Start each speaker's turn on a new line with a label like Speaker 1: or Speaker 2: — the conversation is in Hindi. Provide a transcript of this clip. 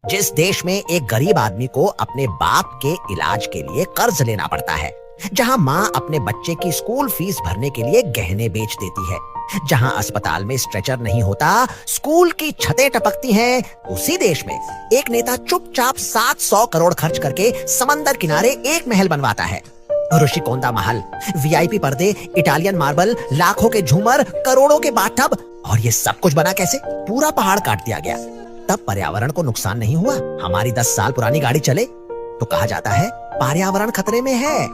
Speaker 1: जिस देश में एक गरीब आदमी को अपने बाप के इलाज के लिए कर्ज लेना पड़ता है, जहां माँ अपने बच्चे की स्कूल फीस भरने के लिए गहने बेच देती है, जहां अस्पताल में स्ट्रेचर नहीं होता, स्कूल की छतें टपकती हैं, उसी देश में एक नेता चुपचाप 700 करोड़ खर्च करके समंदर किनारे एक महल बनवाता है। ऋषिकोंदा महल, वीआईपी पर्दे, इटालियन मार्बल, लाखों के झूमर, करोड़ों के बाथटब, और ये सब कुछ बना कैसे? पूरा पहाड़ काट दिया गया। तब पर्यावरण को नुकसान नहीं हुआ। हमारी 10 साल पुरानी गाड़ी चले तो कहा जाता है पर्यावरण खतरे में है।